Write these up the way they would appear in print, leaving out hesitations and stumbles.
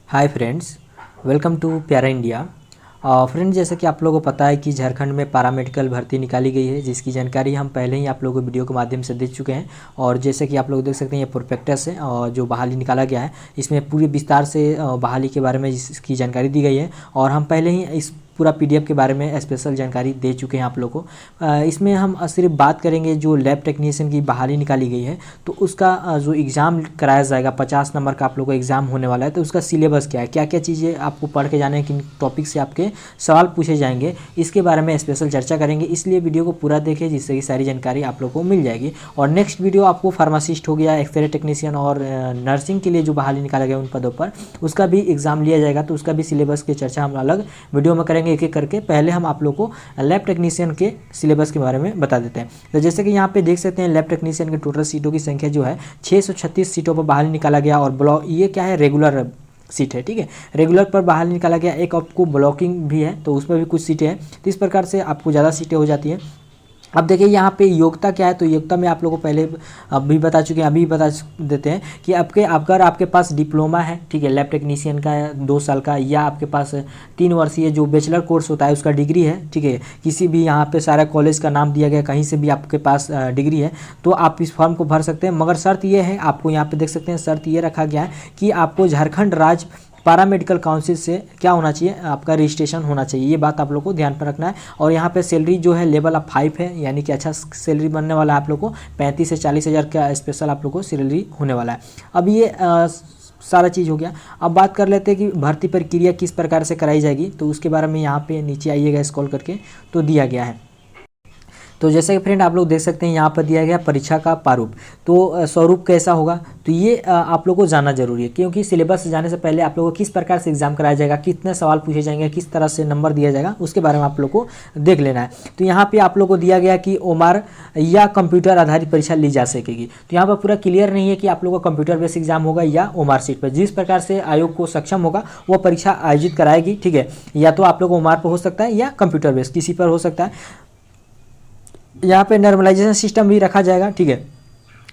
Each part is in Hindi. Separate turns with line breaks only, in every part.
हाय फ्रेंड्स, वेलकम टू प्यारा इंडिया। फ्रेंड्स, जैसा कि आप लोगों को पता है कि झारखंड में पैरामेडिकल भर्ती निकाली गई है, जिसकी जानकारी हम पहले ही आप लोगों को वीडियो के माध्यम से दे चुके हैं। और जैसे कि आप लोग देख सकते हैं, ये प्रोस्पेक्टस है और जो बहाली निकाला गया है, इसमें पूरी विस्तार से बहाली के बारे में इसकी जानकारी दी गई है। और हम पहले ही इस पूरा पीडीएफ के बारे में स्पेशल जानकारी दे चुके हैं आप लोगों को। इसमें हम सिर्फ बात करेंगे जो लैब टेक्नीशियन की बहाली निकाली गई है, तो उसका जो एग्ज़ाम कराया जाएगा 50 नंबर का आप लोगों को एग्ज़ाम होने वाला है। तो उसका सिलेबस क्या है, क्या क्या चीज़ें आपको पढ़ के जाने हैं, किन टॉपिक से आपके सवाल पूछे जाएंगे, इसके बारे में स्पेशल चर्चा करेंगे। इसलिए वीडियो को पूरा देखें, जिससे कि सारी जानकारी आप लोगों को मिल जाएगी। और नेक्स्ट वीडियो आपको फार्मासिस्ट हो गया, एक्सरे टेक्नीशियन और नर्सिंग के लिए जो बहाली निकाला गया उन पदों पर, उसका भी एग्ज़ाम लिया जाएगा। तो उसका भी सिलेबस की चर्चा हम अलग वीडियो में करेंगे एक एक करके। पहले हम आप लोग को लैब टेक्नीशियन के सिलेबस के बारे में बता देते हैं। तो जैसे कि यहाँ पे देख सकते हैं, लैब टेक्नीशियन के टोटल सीटों की संख्या जो है 636 सीटों पर बहाली निकाला गया। और ब्लॉक ये क्या है, रेगुलर सीट है, ठीक है। रेगुलर पर बहाली निकाला गया। एक आपको ब्लॉकिंग भी है, तो उसमें भी कुछ सीटें हैं। तो इस प्रकार से आपको ज़्यादा सीटें हो जाती हैं। अब देखिए यहाँ पे योग्यता क्या है, तो योग्यता में आप लोगों को पहले अभी बता चुके हैं, अभी बता देते हैं कि अगर आपके पास डिप्लोमा है, ठीक है, लैब टेक्नीशियन का 2 साल का, या आपके पास 3 वर्षीय जो बैचलर कोर्स होता है उसका डिग्री है, ठीक है, किसी भी यहाँ पे सारा कॉलेज का नाम दिया गया, कहीं से भी आपके पास डिग्री है, तो आप इस फॉर्म को भर सकते हैं। मगर शर्त ये है, आपको यहाँ पे देख सकते हैं शर्त ये रखा गया है कि आपको झारखंड राज्य पैरामेडिकल काउंसिल से क्या होना चाहिए, आपका रजिस्ट्रेशन होना चाहिए। ये बात आप लोग को ध्यान पर रखना है। और यहाँ पे सैलरी जो है लेवल ऑफ 5 है, यानी कि अच्छा सैलरी बनने वाला है आप लोग को। 35 से 40 हज़ार का स्पेशल आप लोग को सैलरी होने वाला है। अब ये सारा चीज़ हो गया। अब बात कर लेते हैं कि भर्ती प्रक्रिया किस प्रकार से कराई जाएगी। तो उसके बारे में यहाँ पे नीचे आइएगा स्क्रॉल करके, तो दिया गया है। तो जैसे कि फ्रेंड आप लोग देख सकते हैं, यहाँ पर दिया गया परीक्षा का प्रारूप। तो स्वरूप कैसा होगा, तो ये आप लोग को जानना जरूरी है, क्योंकि सिलेबस जाने से पहले आप लोगों को किस प्रकार से एग्जाम कराया जाएगा, कितने सवाल पूछे जाएंगे, किस तरह से नंबर दिया जाएगा, उसके बारे में आप लोग को देख लेना है। तो यहाँ पे आप लोग को दिया गया कि ओमार या कंप्यूटर आधारित परीक्षा ली जा सकेगी। तो यहाँ पर पूरा क्लियर नहीं है कि आप लोग का कंप्यूटर बेस्ड एग्जाम होगा या ओमार सीट पर। जिस प्रकार से आयोग को सक्षम होगा वो परीक्षा आयोजित कराएगी, ठीक है। या तो आप लोग ओमार पर हो सकता है या कंप्यूटर बेस्ड किसी पर हो सकता है। यहाँ पे नॉर्मलाइजेशन सिस्टम भी रखा जाएगा, ठीक है।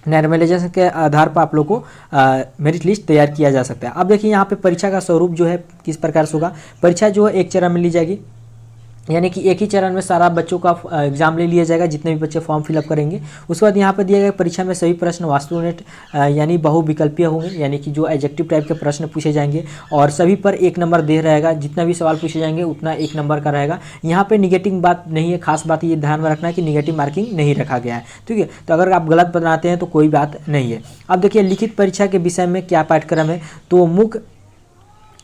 नॉर्मलाइजेशन के आधार पर आप लोग को मेरिट लिस्ट तैयार किया जा सकता है। अब देखिए यहाँ पे परीक्षा का स्वरूप जो है किस प्रकार से होगा। परीक्षा जो है एक चरण में ली जाएगी, यानी कि एक ही चरण में सारा बच्चों का एग्जाम ले लिया जाएगा, जितने भी बच्चे फॉर्म फिलअप करेंगे। उसके बाद यहाँ पर दिया गया परीक्षा में सभी प्रश्न वास्तुनिष्ठ यानी बहुविकल्पीय होंगे, यानी कि जो एडजेक्टिव टाइप के प्रश्न पूछे जाएंगे। और सभी पर 1 नंबर दे रहेगा, जितना भी सवाल पूछे जाएंगे उतना 1 नंबर का रहेगा। यहाँ पे निगेटिव बात नहीं है, खास बात ये ध्यान में रखना है कि निगेटिव मार्किंग नहीं रखा गया है, ठीक है। तो अगर आप गलत बनाते हैं तो कोई बात नहीं है। अब देखिए लिखित परीक्षा के विषय में क्या पाठ्यक्रम है। तो मुख्य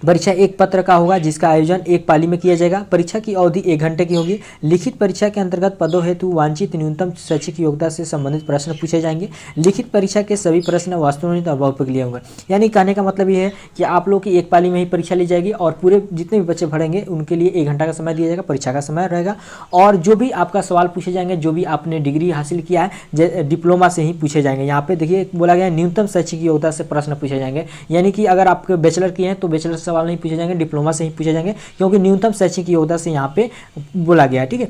परीक्षा एक पत्र का होगा, जिसका आयोजन एक पाली में किया जाएगा। परीक्षा की अवधि 1 घंटे की होगी। लिखित परीक्षा के अंतर्गत पदों हेतु वांछित न्यूनतम शैक्षिक योग्यता से संबंधित प्रश्न पूछे जाएंगे। लिखित परीक्षा के सभी प्रश्न वास्तुनिष्ठ और बहुपरीय होंगे। यानी कहने का मतलब ये है कि आप लोग की एक पाली में ही परीक्षा ली जाएगी, और पूरे जितने भी बच्चे पढ़ेंगे उनके लिए 1 घंटा का समय दिया जाएगा, परीक्षा का समय रहेगा। और जो भी आपका सवाल पूछे जाएंगे, जो भी आपने डिग्री हासिल किया है डिप्लोमा से ही पूछे जाएंगे। यहाँ पे देखिए बोला गया न्यूनतम शैक्षिक योग्यता से प्रश्न पूछे जाएंगे, यानी कि अगर आपके बैचलर किए हैं तो बैचलर सवाल नहीं पूछे जाएंगे, डिप्लोमा से ही पूछे जाएंगे, क्योंकि न्यूनतम शैक्षिक योग्यता से यहाँ पे बोला गया है, ठीक है।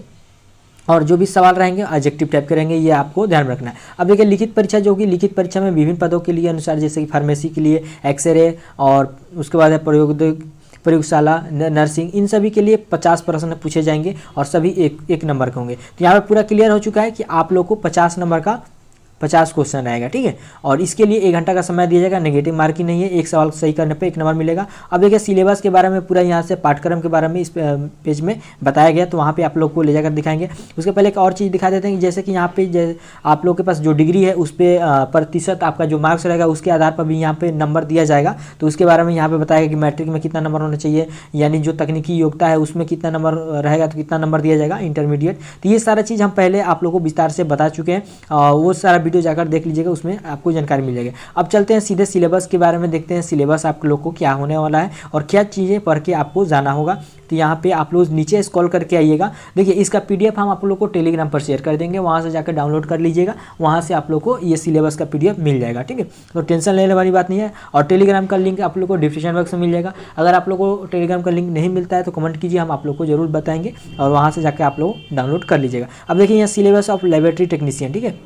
और जो भी सवाल रहेंगे एडजेक्टिव टाइप के रहेंगे, ये आपको ध्यान रखना है। अब देखिए लिखित परीक्षा जो होगी, लिखित परीक्षा में विभिन्न पदों के लिए अनुसार, जैसे कि फार्मेसी के लिए एक्सरे, और उसके बाद है प्रयोगशाला, नर्सिंग, इन सभी के लिए 50 प्रश्न पूछे जाएंगे, और सभी एक नंबर के होंगे। तो यहाँ पे पूरा क्लियर हो चुका है कि आप लोग को 50 नंबर का 50 क्वेश्चन रहेगा, ठीक है। और इसके लिए 1 घंटा का समय दिया जाएगा। नेगेटिव मार्किंग नहीं है, एक सवाल सही करने पे 1 नंबर मिलेगा। अब देखिए सिलेबस के बारे में पूरा यहाँ से पाठ्यक्रम के बारे में इस पेज में बताया गया, तो वहाँ पे आप लोग को ले जाकर दिखाएंगे। उसके पहले एक और चीज़ दिखा देते हैं कि जैसे कि यहाँ पे आप लोग के पास जो डिग्री है उस पर प्रतिशत आपका जो मार्क्स रहेगा उसके आधार पर भी यहाँ पे नंबर दिया जाएगा। तो उसके बारे में यहाँ पे बताया कि मैट्रिक में कितना नंबर होना चाहिए, यानी जो तकनीकी योग्यता है उसमें कितना नंबर रहेगा, तो कितना नंबर दिया जाएगा इंटरमीडिएट। तो ये सारा चीज़ हम पहले आप लोग को विस्तार से बता चुके हैं, वो सारा वीडियो जाकर देख लीजिएगा, उसमें आपको जानकारी मिल जाएगी। अब चलते हैं सीधे सिलेबस के बारे में, देखते हैं सिलेबस आप लोग को क्या होने वाला है और क्या चीज़ें पढ़ के आपको जाना होगा। तो यहाँ पे आप लोग नीचे स्क्रॉल करके आइएगा। देखिए इसका पीडीएफ हम आप लोग को टेलीग्राम पर शेयर कर देंगे, वहाँ से जाकर डाउनलोड कर लीजिएगा, वहाँ से आप लोग को ये सिलेबस का पीडीएफ मिल जाएगा, ठीक है। तो टेंशन लेने वाली बात नहीं है। और टेलीग्राम का लिंक आप लोग को डिस्क्रिप्शन बॉक्स में मिल जाएगा। अगर आप लोग को टेलीग्राम का लिंक नहीं मिलता है तो कमेंट कीजिए, हम आप लोग को जरूर बताएंगे, और वहाँ से जाकर आप लोग डाउनलोड कर लीजिएगा। अब देखिए यहाँ सिलेबस ऑफ लेबोरेटरी टेक्नीशियन, ठीक है।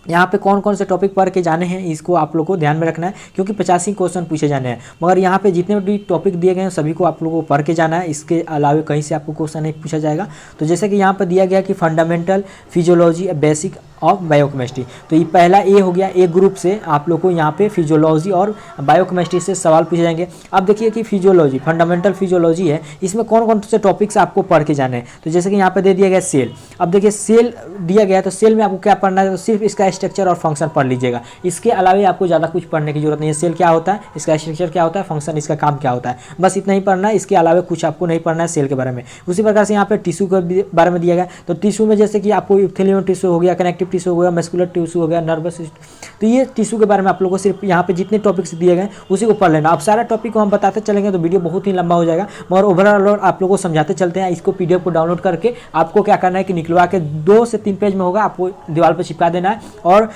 यहाँ पे कौन कौन से टॉपिक पढ़ के जाने हैं इसको आप लोग को ध्यान में रखना है, क्योंकि 85 क्वेश्चन पूछे जाने हैं। मगर यहाँ पे जितने भी टॉपिक दिए गए हैं सभी को आप लोगों को पढ़ के जाना है, इसके अलावा कहीं से आपको क्वेश्चन नहीं पूछा जाएगा। तो जैसे कि यहाँ पर दिया गया कि fundamental physiology basic of biochemistry, तो ये पहला ए हो गया। ए ग्रुप से आप लोग को यहाँ पे फिजियोलॉजी और बायोकेमिस्ट्री से सवाल पूछे जाएंगे। अब देखिए कि फिजियोलॉजी, फंडामेंटल फिजियोलॉजी है, इसमें कौन कौन से टॉपिक्स आपको पढ़ के जाने हैं। तो जैसे कि यहाँ पे दे दिया गया सेल। अब देखिए सेल दिया गया है, तो सेल में आपको क्या पढ़ना है, तो सिर्फ इसका स्ट्रक्चर और फंक्शन पढ़ लीजिएगा। इसके अलावा आपको ज़्यादा कुछ पढ़ने की जरूरत नहीं है। सेल क्या होता है, इसका स्ट्रक्चर क्या होता है, फंक्शन इसका काम क्या होता है, बस इतना ही पढ़ना है। इसके अलावा कुछ आपको नहीं पढ़ना है सेल के बारे में। उसी प्रकार से यहाँ पे टिश्यू के बारे में दिया गया, तो टिश्यू में जैसे कि आपको इप्थिलियम टिश्यू हो गया, कनेक्टिव टिश्यू हो गया, मस्कुलर टिश्यू हो गया, नर्वस सिस्टम, तो ये टिश्यू के बारे में आप लोगों को सिर्फ यहाँ पे जितने टॉपिक्स दिए गए उसी को पढ़ लेना। अब सारा टॉपिक को हम बताते चलेंगे तो वीडियो बहुत ही लंबा हो जाएगा, मगर ओवरऑल आप लोगों को समझाते चलते हैं। इसको पीडीएफ को डाउनलोड करके आपको क्या करना है कि निकलवा के 2 से 3 पेज में होगा, आपको दीवार पर चिपका देना है और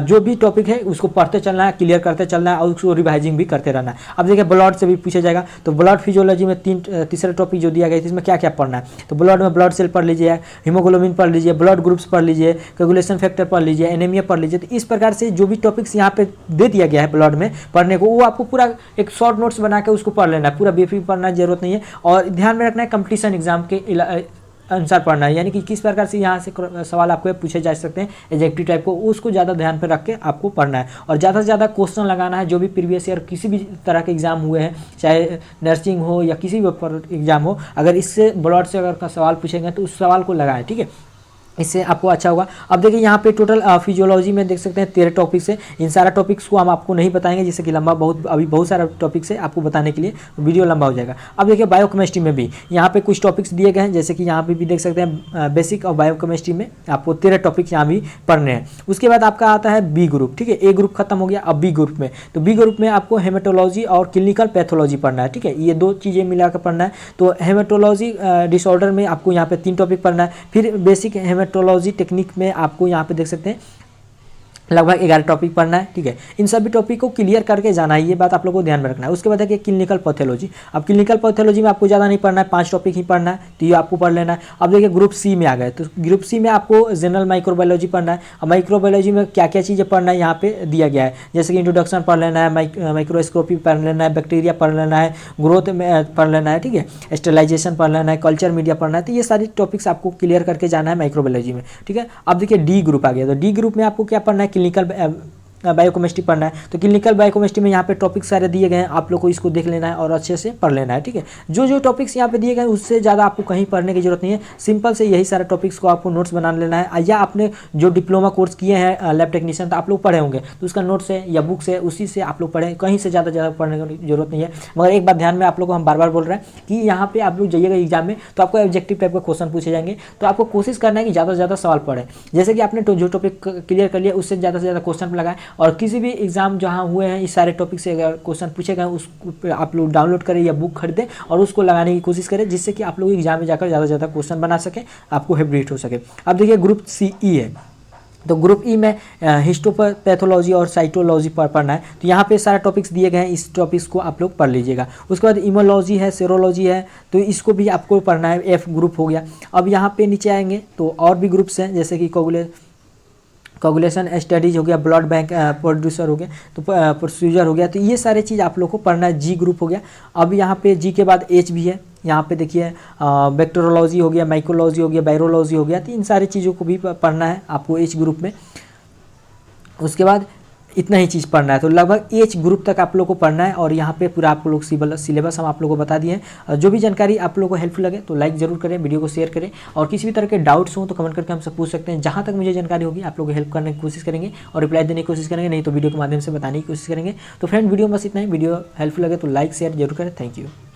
जो भी टॉपिक है उसको पढ़ते चलना है, क्लियर करते चलना है और उसको रिवाइजिंग भी करते रहना है। अब देखिए ब्लड से भी पूछा जाएगा, तो ब्लड फिजियोलॉजी में तीसरा टॉपिक जो दिया गया है इसमें क्या क्या पढ़ना है, तो ब्लड में ब्लड सेल पढ़ लीजिए, हीमोग्लोबिन पढ़ लीजिए, ब्लड ग्रुप्स पढ़ लीजिए, कोगुलेशन फैक्टर पढ़ लीजिए, एनीमिया पढ़ लीजिए। तो इस प्रकार से जो भी टॉपिक्स यहाँ पे दे दिया गया है ब्लड में पढ़ने को, वो आपको पूरा एक शॉर्ट नोट्स बना के उसको पढ़ लेना है, पूरा बीएफी पढ़ना जरूरत नहीं है। और ध्यान में रखना है कंपटीशन एग्जाम के अनुसार पढ़ना है, यानी कि किस प्रकार से यहाँ से सवाल आपको पूछे जा सकते हैं एग्जेक्टिव टाइप को, उसको ज़्यादा ध्यान पे रख के आपको पढ़ना है और ज़्यादा से ज़्यादा क्वेश्चन लगाना है। जो भी प्रीवियस ईयर किसी भी तरह के एग्जाम हुए हैं, चाहे नर्सिंग हो या किसी भी एग्जाम हो, अगर इससे ब्लड से अगर सवाल पूछेंगे तो उस सवाल को लगाएं, ठीक है, इससे आपको अच्छा होगा। अब देखिए यहाँ पे टोटल फिजियोलॉजी में देख सकते हैं 13 टॉपिक्स है। इन सारा टॉपिक्स को हम आपको नहीं बताएंगे, जैसे कि लंबा अभी बहुत सारा टॉपिक्स है आपको बताने के लिए, वीडियो लंबा हो जाएगा। अब देखिए बायोकेमिस्ट्री में भी यहाँ पे कुछ टॉपिक्स दिए गए हैं, जैसे कि यहाँ पे भी देख सकते हैं बेसिक और बायोकेमिस्ट्री में आपको 13 टॉपिक्स यहाँ भी पढ़ने हैं। उसके बाद आपका आता है बी ग्रुप, ठीक है, ए ग्रुप खत्म हो गया। अब बी ग्रुप में, तो बी ग्रुप में आपको हेमेटोलॉजी और क्लिनिकल पैथोलॉजी पढ़ना है, ठीक है, ये 2 चीज़ें मिलाकर पढ़ना है। तो हेमेटोलॉजी डिसऑर्डर में आपको यहाँ पे 3 टॉपिक पढ़ना है। फिर बेसिक हेमेटोलॉजी टेक्निक में आपको यहाँ पे देख सकते हैं लगभग 11 टॉपिक पढ़ना है, ठीक है। इन सभी टॉपिक को क्लियर करके जाना है, ये बात आप लोगों को ध्यान में रखना है। उसके बाद है कि क्लिनिकल पैथोलॉजी। अब क्लिनिकल पैथोलॉजी में आपको ज़्यादा नहीं पढ़ना है, 5 टॉपिक ही पढ़ना है, तो ये आपको पढ़ लेना है। अब देखिए ग्रुप सी में आ गए, तो ग्रुप सी में आपको जनरल माइक्रोबायोलॉजी पढ़ना है। अब माइक्रोबायोलॉजी में क्या क्या चीज़ें पढ़ना है यहाँ पे दिया गया है, जैसे कि इंट्रोडक्शन पढ़ लेना है, माइक्रोस्कोपी पढ़ लेना है, बैक्टीरिया पढ़ लेना है, ग्रोथ में पढ़ लेना है, ठीक है, स्टेलाइजेशन पढ़ लेना है, कल्चर मीडिया पढ़ना है। तो ये सारी टॉपिक्स आपको क्लियर करके जाना है माइक्रोबायोलॉजी में, ठीक है। अब देखिए डी ग्रुप आ गया, तो डी ग्रुप में आपको क्या पढ़ना है, क्लिनिकल बायोकेमिस्ट्री पढ़ना है। तो क्लिनिकल बायोकेमिस्ट्री में यहाँ पे टॉपिक्स सारे दिए गए हैं, आप लोग को इसको देख लेना है और अच्छे से पढ़ लेना है, ठीक है। जो जो टॉपिक्स यहाँ पे दिए गए हैं उससे ज़्यादा आपको कहीं पढ़ने की जरूरत नहीं है, सिंपल से यही सारे टॉपिक्स को आपको नोट्स बना लेना है। या आपने जो डिप्लोमा कोर्स किए हैं लैब टेक्नीशियन, तो आप लोग पढ़े होंगे, तो उसका नोट्स है या बुक्स है, उसी से आप लोग पढ़ें, कहीं से ज़्यादा पढ़ने की जरूरत नहीं है। मगर एक बात ध्यान में आप लोग को हम बार बार बोल रहे हैं कि यहाँ पे आप लोग जाइएगा एग्जाम में तो आपको ऑब्जेक्टिव टाइप का क्वेश्चन पूछे जाएंगे, तो आपको कोशिश करना है कि ज़्यादा से ज़्यादा सवाल पढ़ें। जैसे कि आपने जो टॉपिक क्लियर कर लिया उससे ज़्यादा से ज़्यादा क्वेश्चन लगाएं, और किसी भी एग्जाम जहाँ हुए हैं इस सारे टॉपिक से अगर क्वेश्चन पूछे गए उसको आप लोग डाउनलोड करें या बुक खरीदें और उसको लगाने की कोशिश करें, जिससे कि आप लोग एग्जाम में जाकर ज़्यादा से ज़्यादा क्वेश्चन बना सकें, आपको हेल्प हो सके। अब देखिए ग्रुप सी ई है, तो ग्रुप ई में हिस्टोपैथोलॉजी और साइटोलॉजी पर पढ़ना है। तो यहाँ पे सारे टॉपिक्स दिए गए हैं, इस टॉपिक्स को आप लोग पढ़ लीजिएगा। उसके बाद इमोलॉजी है, सेरोलॉजी है, तो इसको भी आपको पढ़ना है, एफ ग्रुप हो गया। अब यहाँ पे नीचे आएंगे तो और भी ग्रुप्स हैं, जैसे कि कोगुलेशन स्टडीज हो गया, ब्लड बैंक प्रोड्यूसर हो गया, तो प्रोसीजर हो गया, तो ये सारे चीज़ आप लोग को पढ़ना है। जी ग्रुप हो गया। अब यहाँ पे जी के बाद एच भी है, यहाँ पे देखिए बैक्टीरियोलॉजी हो गया, माइक्रोलॉजी हो गया, वायरोलॉजी हो गया, तो इन सारी चीज़ों को भी पढ़ना है आपको एच ग्रुप में। उसके बाद इतना ही चीज़ पढ़ना है, तो लगभग एच ग्रुप तक आप लोग को पढ़ना है। और यहाँ पे पूरा आप लोग सिलेबस हम आप लोगों को बता दिए हैं। जो भी जानकारी आप लोगों को हेल्पफुल लगे तो लाइक जरूर करें, वीडियो को शेयर करें, और किसी भी तरह के डाउट्स हो तो कमेंट करके हमसे पूछ सकते हैं। जहाँ तक मुझे जानकारी होगी आप लोग को हेल्प करने की कोशिश करेंगे और रिप्लाई देने की कोशिश करेंगे, नहीं तो वीडियो के माध्यम से बताने की कोशिश करेंगे। तो फ्रेंड वीडियो में बस इतना ही, वीडियो हेल्पफुल लगे तो लाइक शेयर जरूर करें। Thank you.